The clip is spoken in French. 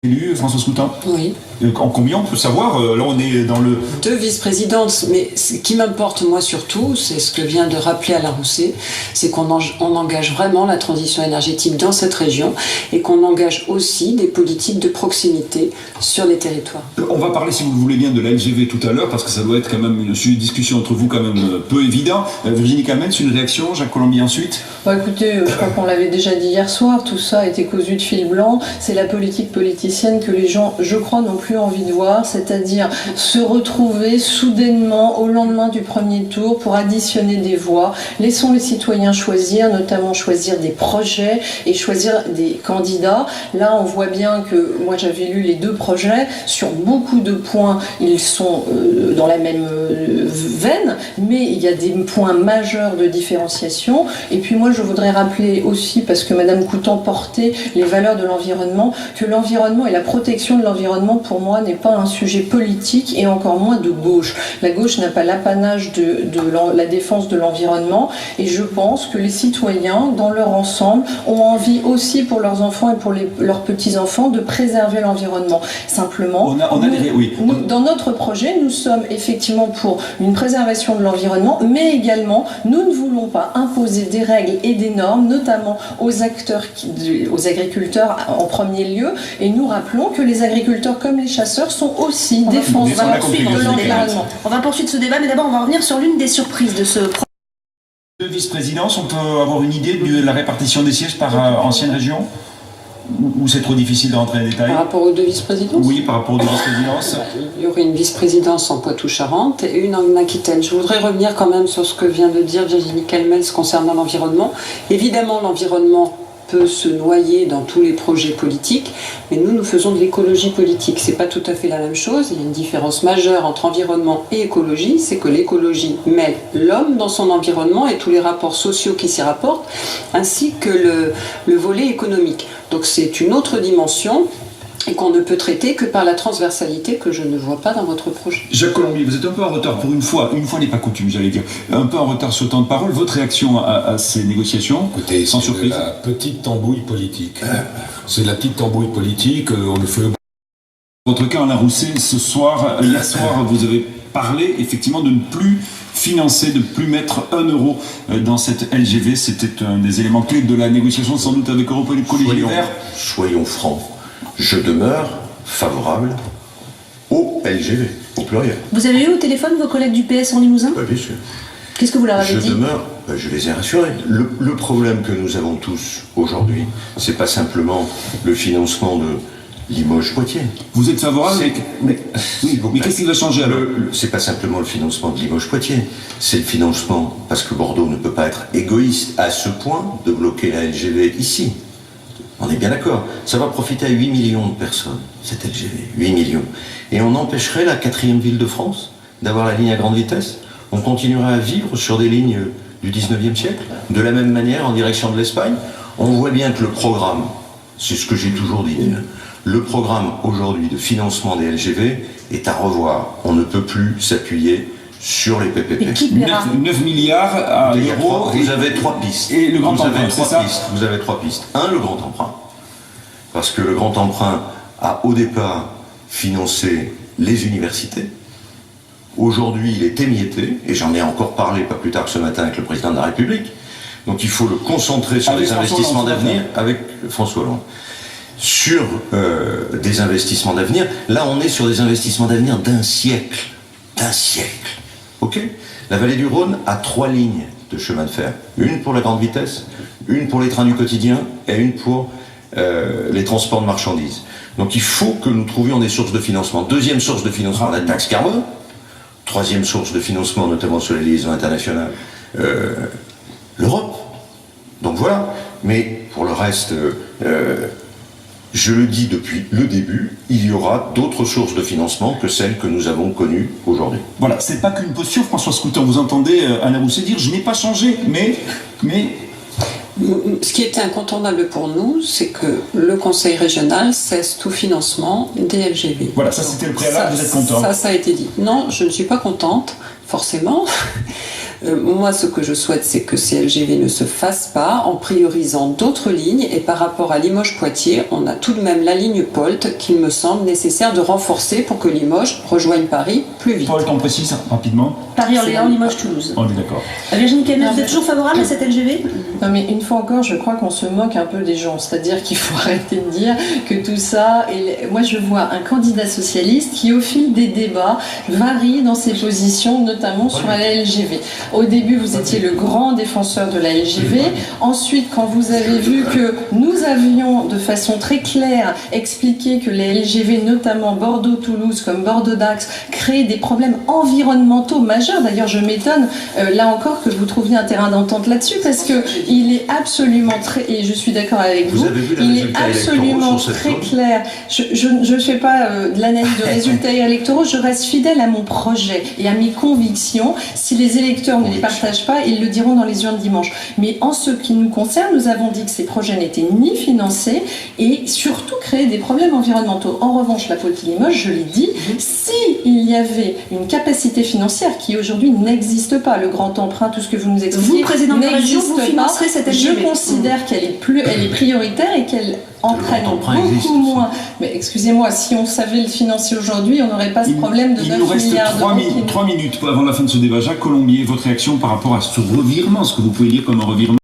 Élu, François Scoutin. Oui. En combien on peut savoir là, on est dans le... 2 vice-présidences, mais ce qui m'importe moi surtout, c'est ce que vient de rappeler Alain Rousset, c'est qu'on engage vraiment la transition énergétique dans cette région et qu'on engage aussi des politiques de proximité sur les territoires. On va parler, si vous le voulez bien, de la LGV tout à l'heure, parce que ça doit être quand même une sujet de discussion entre vous quand même peu évident. Virginie Kamens, une réaction, Jacques Colombier ensuite. Écoutez, je crois qu'on l'avait déjà dit hier soir, tout ça a été cousu de fil blanc, c'est la politique politicienne que les gens, je crois, n'ont plus envie de voir, c'est-à-dire se retrouver soudainement au lendemain du premier tour pour additionner des voix. Laissons les citoyens choisir, notamment choisir des projets et choisir des candidats. Là, on voit bien que, moi j'avais lu les 2 projets, sur beaucoup de points, ils sont dans la même veine, mais il y a des points majeurs de différenciation. Et puis moi, je voudrais rappeler aussi, parce que Madame Coutan portait les valeurs de l'environnement, que l'environnement et la protection de l'environnement, pour moi, n'est pas un sujet politique et encore moins de gauche. La gauche n'a pas l'apanage de la défense de l'environnement et je pense que les citoyens, dans leur ensemble, ont envie aussi pour leurs enfants et pour leurs petits-enfants de préserver l'environnement. Simplement, dans notre projet, nous sommes effectivement pour une préservation de l'environnement, mais également, nous ne voulons pas imposer des règles et des normes, notamment aux agriculteurs en premier lieu, et nous rappelons que les agriculteurs comme les chasseurs sont aussi défenseurs de l'environnement. On va poursuivre ce débat, mais d'abord on va revenir sur l'une des surprises de ce projet. 2 vice-présidences, on peut avoir une idée de la répartition des sièges par ancienne région ? Ou c'est trop difficile de rentrer dans les détails ? Par rapport aux 2 vice-présidences ? Oui, par rapport aux 2 vice-présidences. Il y aurait une vice-présidence en Poitou-Charentes et une en Aquitaine. Je voudrais revenir quand même sur ce que vient de dire Virginie Kamens concernant l'environnement. Évidemment, l'environnement peut se noyer dans tous les projets politiques, mais nous faisons de l'écologie politique. C'est pas tout à fait la même chose. Il y a une différence majeure entre environnement et écologie, c'est que l'écologie mêle l'homme dans son environnement et tous les rapports sociaux qui s'y rapportent, ainsi que le volet économique. Donc c'est une autre dimension et qu'on ne peut traiter que par la transversalité que je ne vois pas dans votre projet. Jacques Colombier, vous êtes un peu en retard pour une fois n'est pas coutume, j'allais dire, un peu en retard sur le temps de parole. Votre réaction à ces négociations ? Écoutez, sans surprise. C'est de la petite tambouille politique. C'est de la petite tambouille politique, on le fait... Votre cas, Alain Rousset, hier soir, vous avez parlé effectivement de ne plus financer, de ne plus mettre 1 euro dans cette LGV. C'était un des éléments clés de la négociation, sans doute avec Europe Écologie Les Verts. Soyons francs. Je demeure favorable au LGV, au pluriel. Vous avez eu au téléphone vos collègues du PS en Limousin ? Bien sûr. Qu'est-ce que vous leur avez dit ? Je les ai rassurés. Le problème que nous avons tous aujourd'hui, c'est pas simplement le financement de Limoges-Poitiers. Vous êtes favorable ? Mais qu'est-ce qui va changer alors ? C'est pas simplement le financement de Limoges-Poitiers, c'est le financement, parce que Bordeaux ne peut pas être égoïste à ce point de bloquer la LGV ici. On est bien d'accord. Ça va profiter à 8 millions de personnes, cette LGV. 8 millions. Et on empêcherait la 4e ville de France d'avoir la ligne à grande vitesse. On continuerait à vivre sur des lignes du 19e siècle, de la même manière en direction de l'Espagne. On voit bien que le programme, c'est ce que j'ai toujours dit, le programme aujourd'hui de financement des LGV est à revoir. On ne peut plus s'appuyer sur les PPP. 9 milliards d'euros. Vous avez 3 pistes. Et le grand emprunt, c'est ça ? Vous avez 3 pistes. Le grand emprunt. Parce que le grand emprunt a au départ financé les universités. Aujourd'hui, il est émietté, et j'en ai encore parlé pas plus tard que ce matin avec le président de la République. Donc il faut le concentrer sur des investissements d'avenir avec François Hollande. Sur des investissements d'avenir, là on est sur des investissements d'avenir d'un siècle. Ok ? La vallée du Rhône a 3 lignes de chemin de fer. Une pour la grande vitesse, une pour les trains du quotidien et une pour les transports de marchandises. Donc il faut que nous trouvions des sources de financement. 2e source de financement, la taxe carbone. 3e source de financement, notamment sur les liaisons internationales, l'Europe. Donc voilà. Mais pour le reste, je le dis depuis le début, il y aura d'autres sources de financement que celles que nous avons connues aujourd'hui. Voilà, c'est pas qu'une posture, François Scoutin. Vous entendez Alain Rousset dire « je n'ai pas changé », mais... Ce qui était incontournable pour nous, c'est que le Conseil régional cesse tout financement des LGV. Voilà, ça c'était le préalable, vous êtes content ? Ça a été dit. Non, je ne suis pas contente, forcément. Moi, ce que je souhaite, c'est que ces LGV ne se fassent pas en priorisant d'autres lignes. Et par rapport à Limoges-Poitiers, on a tout de même la ligne POLT qu'il me semble nécessaire de renforcer pour que Limoges rejoigne Paris plus vite. POLT, on précise rapidement. Paris-Orléans, Limoges-Toulouse. On est d'accord. Virginie Kemel, vous êtes toujours favorable à cette LGV? Non mais une fois encore, je crois qu'on se moque un peu des gens. C'est-à-dire qu'il faut arrêter de dire que tout ça... Moi, je vois un candidat socialiste qui, au fil des débats, varie dans ses positions, notamment sur la LGV. Au début, vous étiez le grand défenseur de la LGV. Ensuite, quand vous avez vu que nous avions, de façon très claire, expliqué que les LGV, notamment Bordeaux-Toulouse, comme Bordeaux-Dax, créaient des problèmes environnementaux majeurs. D'ailleurs, je m'étonne, là encore, que vous trouviez un terrain d'entente là-dessus, parce que il est absolument très... Et je suis d'accord avec vous. Il est absolument très clair. Je ne fais pas de l'analyse de résultats électoraux, je reste fidèle à mon projet et à mes convictions. Si les électeurs ne les partagent pas, ils le diront dans les urnes dimanche. Mais en ce qui nous concerne, nous avons dit que ces projets n'étaient ni financés et surtout créaient des problèmes environnementaux. En revanche, la POLT Limoges, je l'ai dit, si il y avait une capacité financière qui aujourd'hui n'existe pas, le grand emprunt, tout ce que vous nous expliquez, vous, président de la région, vous financerez cette LGV. Je considère qu'elle est prioritaire et qu'elle entraîne beaucoup moins. Mais excusez-moi, si on savait le financer aujourd'hui, on n'aurait pas ce problème de 9 milliards d'euros. Il nous reste 3 minutes avant la fin de ce débat. Jacques Colombier, votre réaction par rapport à ce revirement, ce que vous pouvez lire comme un revirement